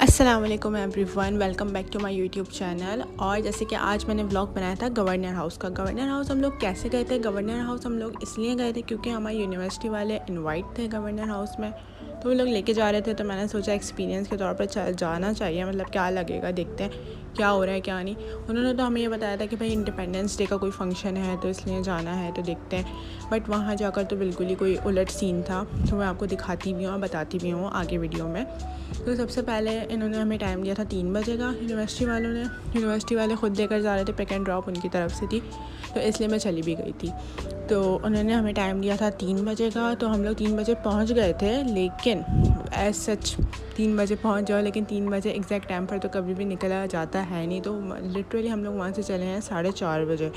अस्सलाम वालेकुम everyone, welcome back to my YouTube channel. और जैसे कि आज मैंने व्लॉग बनाया था गवर्नर हाउस का। गवर्नर हाउस हम लोग कैसे गए थे? गवर्नर हाउस हम लोग इसलिए गए थे क्योंकि हमारी यूनिवर्सिटी वाले इनवाइट थे गवर्नर हाउस में, तो वो लोग लेके जा रहे थे। तो मैंने सोचा एक्सपीरियंस के तौर पर जाना चाहिए, मतलब क्या लगेगा, देखते हैं क्या हो रहा है क्या नहीं। उन्होंने तो हमें ये बताया था कि भाई इंडिपेंडेंस डे का कोई फंक्शन है तो इसलिए जाना है, तो देखते हैं। बट वहाँ जाकर तो बिल्कुल ही कोई उलट सीन था, तो मैं आपको दिखाती भी हूँ और बताती भी हूँ आगे वीडियो में। तो सबसे पहले इन्होंने हमें टाइम दिया था 3 बजे का। यूनिवर्सिटी वाले ख़ुद देकर जा रहे थे, पिक एंड ड्रॉप उनकी तरफ से थी, तो इसलिए मैं चली भी गई थी। तो उन्होंने हमें टाइम दिया था 3 बजे का, तो हम लोग 3 बजे पहुंच गए थे। लेकिन एज सच 3 बजे पहुंच जाओ, लेकिन 3 बजे एग्जैक्ट टाइम पर तो कभी भी निकला जाता है नहीं। तो लिटरली हम लोग वहाँ से चले हैं 4:30 बजे।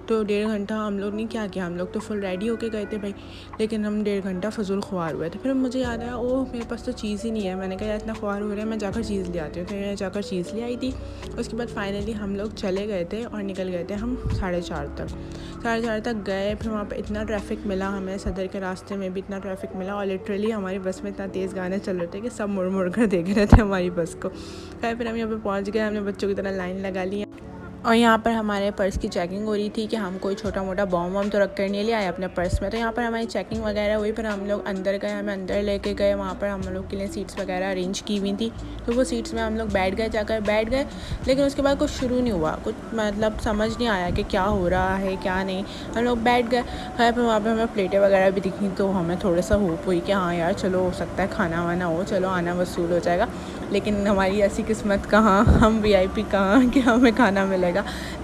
तो 1.5 घंटा हम लोग ने क्या किया, हम लोग तो फुल रेडी होके गए थे भाई, लेकिन हम 1.5 घंटा फजूल ख्वार हुए थे। फिर मुझे याद आया, ओह मेरे पास तो चीज़ ही नहीं है। मैंने कहा यार इतना ख्वार हो रहा है, मैं जाकर चीज़ ले आती हूँ। तो मैं जाकर चीज़ ले आई थी। उसके बाद फाइनली हम लोग चले गए थे और निकल गए थे हम 4:30 तक। 4:30 तक गए। फिर वहाँ पे इतना ट्रैफिक मिला हमें, सदर के रास्ते में भी इतना ट्रैफिक मिला, और लिटरली हमारी बस में इतना तेज़ गाने चल रहे थे कि सब मुड़ मुड़ कर देख रहे थे हमारी बस को। फिर हम यहाँ पे पहुँच गए, हमने बच्चों की तरह लाइन लगा ली। और यहाँ पर हमारे पर्स की चेकिंग हो रही थी कि हम कोई छोटा मोटा बॉम्ब वॉम तो रख कर नहीं ले आए अपने पर्स में। तो यहाँ पर हमारी चेकिंग वगैरह हुई। फिर हम लोग अंदर गए, हमें अंदर लेके गए। वहाँ पर हम लोग के लिए सीट्स वगैरह अरेंज की हुई थी, तो वो सीट्स में हम लोग बैठ गए। लेकिन उसके बाद कुछ शुरू नहीं हुआ, कुछ मतलब समझ नहीं आया कि क्या हो रहा है क्या नहीं। हम लोग बैठ गए। फिर वहाँ पर हमें प्लेटें वगैरह भी दिखी, तो हमें थोड़ा सा होप हुई कि हाँ यार चलो हो सकता है खाना वाना हो, चलो आना वसूल हो जाएगा। लेकिन हमारी ऐसी किस्मत कहाँ, हम VIP कहाँ कि हमें खाना मिलेगा।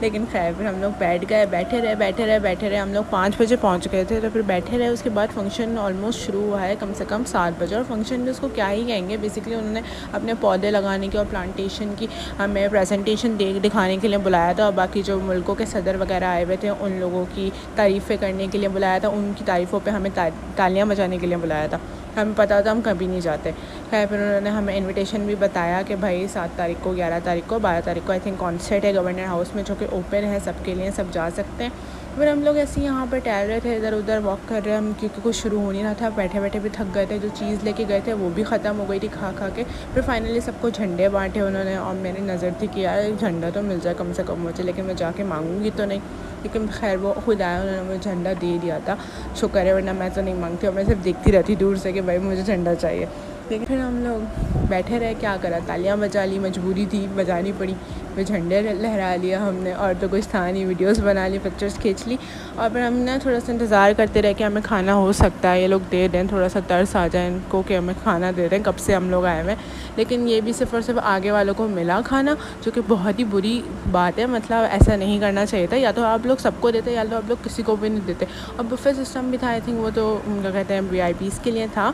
लेकिन खैर फिर हम लोग बैठे रहे। हम लोग 5 बजे पहुंच गए थे, तो फिर बैठे रहे। उसके बाद फंक्शन ऑलमोस्ट शुरू हुआ है कम से कम 7 बजे। और फंक्शन में उसको क्या ही कहेंगे, बेसिकली उन्होंने अपने पौधे लगाने की और प्लांटेशन की हमें प्रेजेंटेशन दिखाने के लिए बुलाया था। और बाकी जो मुल्कों के सदर वगैरह आए हुए थे उन लोगों की तारीफ़ें करने के लिए बुलाया था, उनकी तारीफ़ों पर हमें तालियाँ बजाने के लिए बुलाया था। हमें पता था हम कभी नहीं जाते। खैर फिर उन्होंने हमें इनविटेशन भी बताया कि भाई 7 तारीख को, 11 तारीख को, 12 तारीख को आई थिंक कॉन्सर्ट है गवर्नर हाउस में, जो कि ओपन है सबके लिए, सब जा सकते हैं। फिर हम लोग ऐसे ही यहाँ पर टहल रहे थे, इधर उधर वॉक कर रहे हम, क्योंकि कुछ शुरू हो नहीं रहा था। बैठे भी थक गए थे। जो चीज़ लेके गए थे वो भी ख़त्म हो गई थी खा के। फिर फाइनली सबको झंडे बांटे उन्होंने, और मेरी नज़र थी कि यार झंडा तो मिल जाए कम से कम मुझे, लेकिन मैं जाके मांगूंगी तो नहीं। लेकिन खैर वो खुद आया, उन्होंने मुझे झंडा दे दिया था, शुक्र है, वरना मैं तो नहीं मांगती और मैं सिर्फ देखती रहती दूर से कि भाई मुझे झंडा चाहिए। लेकिन फिर हम लोग बैठे रहे, क्या करा, तालियां बजा ली, मजबूरी थी, बजानी पड़ी। फिर झंडे लहरा लिया हमने, और तो कुछ था नहीं, वीडियोस बना ली, पिक्चर्स खींच ली। और फिर हमने थोड़ा सा इंतज़ार करते रहे कि हमें खाना हो सकता है ये लोग दे दें, थोड़ा सा तरस आ जाए इनको कि हमें खाना दे दें, कब से हम लोग आए हुए। लेकिन ये भी सिर्फ और सिर्फ आगे वालों को मिला खाना, जो कि बहुत ही बुरी बात है। मतलब ऐसा नहीं करना चाहिए था, या तो आप लोग सबको देते या तो आप लोग किसी को भी नहीं देते। और बुफे सिस्टम भी था, आई थिंक वो तो उनका कहते हैं VIPs के लिए था,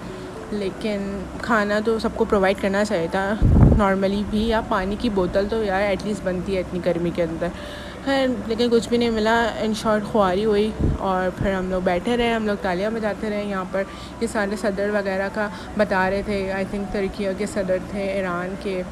लेकिन खाना तो सबको प्रोवाइड करना चाहिए था नॉर्मली भी, या पानी की बोतल तो यार एटलीस्ट बनती है इतनी गर्मी के अंदर। खैर लेकिन कुछ भी नहीं मिला, इन शॉर्ट ख्वारी हुई। और फिर हम लोग बैठे रहे, हम लोग तालियां बजाते रहे। यहाँ पर ये सारे सदर वगैरह का बता रहे थे, आई थिंक तुर्की के सदर थे, ईरान के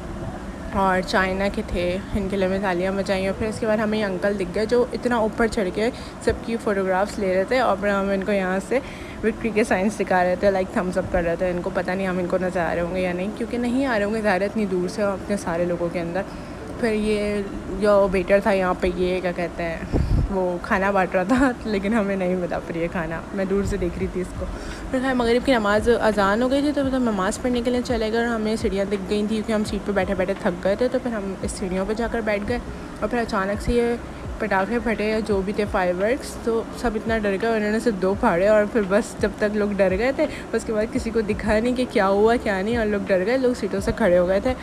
और चाइना के थे, इनके लिए मैं तालियां बजाई। और फिर इसके बाद हमें ये अंकल दिख गए जो इतना ऊपर चढ़ के सबकी फ़ोटोग्राफ्स ले रहे थे, और फिर हम इनको यहाँ से विक्ट्री के साइंस दिखा रहे थे, लाइक थम्स अप कर रहे थे। इनको पता नहीं हम इनको नज़र आ रहे होंगे या नहीं, क्योंकि नहीं आ रहे होंगे ज़्यादा इतनी दूर से और अपने सारे लोगों के अंदर। फिर ये जो वेटर था यहाँ पे, ये क्या कहते हैं, वो खाना बांट रहा था, लेकिन हमें नहीं मिला फिर ये खाना, मैं दूर से देख रही थी इसको। फिर खैर मगरिब की नमाज़ अजान हो गई थी, तो फिर नमाज़ पढ़ने के लिए चले गए। हमें सीढ़ियाँ दिख गई थी क्योंकि हम सीट पे बैठे बैठे थक गए थे, तो फिर हम इस सीढ़ियों पे जाकर बैठ गए। और फिर अचानक से ये पटाखे फटे या जो भी थे फायरवर्क्स, तो सब इतना डर गए, उन्होंने सिर्फ 2 फाड़े। और फिर बस जब तक लोग डर गए थे, उसके बाद किसी को दिखा नहीं कि क्या हुआ क्या नहीं, और लोग डर गए, लोग सीटों से खड़े हो गए थे,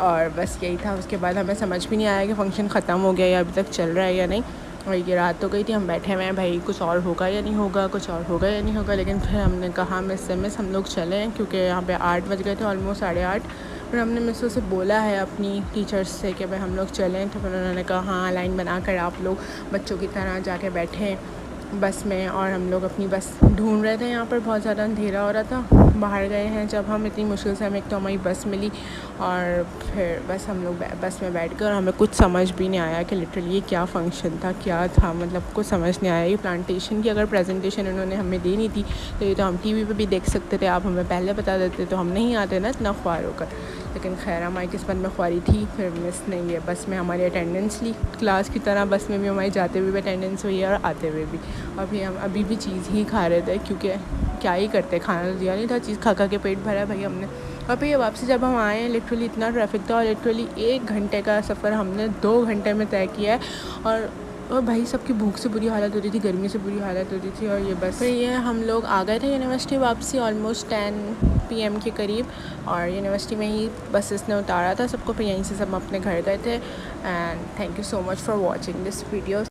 और बस यही था। उसके बाद हमें समझ भी नहीं आया कि फ़ंक्शन ख़त्म हो गया या अभी तक चल रहा है या नहीं। और ये रात हो गई थी, हम बैठे हुए हैं भाई, कुछ और होगा या नहीं होगा, कुछ और होगा या नहीं होगा। लेकिन फिर हमने कहा मिस हम लोग चले, क्योंकि यहाँ पे 8 बज गए थे, ऑलमोस्ट 8:30। फिर हमने मिस से बोला है अपनी टीचर्स से कि भाई हम लोग चलें, तो फिर उन्होंने कहा हाँ लाइन बना कर आप लोग बच्चों की तरह जाके बैठें बस में और हम लोग अपनी बस ढूंढ रहे थे। यहाँ पर बहुत ज़्यादा अंधेरा हो रहा था। बाहर गए हैं जब हम, इतनी मुश्किल से हमें एक तो हमारी बस मिली और फिर बस हम लोग बस में बैठ गए और हमें कुछ समझ भी नहीं आया कि लिटरली ये क्या फ़ंक्शन था, क्या था, मतलब कुछ समझ नहीं आया। ये प्लांटेशन की अगर प्रेजेंटेशन इन्होंने हमें देनी थी तो ये तो हम टीवी पे भी देख सकते थे, आप हमें पहले बता देते तो हम नहीं आते ना इतना ख्वार होकर। लेकिन खैर हमारी किस्मत में ख्वारी थी, फिर मिस नहीं है। बस में हमारी अटेंडेंस ली क्लास की तरह, बस में भी हमारी जाते हुए भी अटेंडेंस हुई है और आते हुए भी। और फिर हम अभी भी चीज़ ही खा रहे थे क्योंकि क्या ही करते, खाना तो दिया नहीं था, चीज़ खा खा के पेट भरा है भाई हमने। और फिर ये वापसी जब हम आए हैं लिटरली इतना ट्रैफिक था और लिटरली 1 घंटे का सफ़र हमने 2 घंटे में तय किया है। और भाई सबकी भूख से बुरी हालत हो रही थी, गर्मी से बुरी हालत हो रही थी। और ये बस फिर ये हम लोग आ गए थे यूनिवर्सिटी वापसी ऑलमोस्ट 10 PM के करीब, और यूनिवर्सिटी में ही बसेस ने उतारा था सबको, फिर यहीं से सब अपने घर गए थे। And thank you so much for watching this video.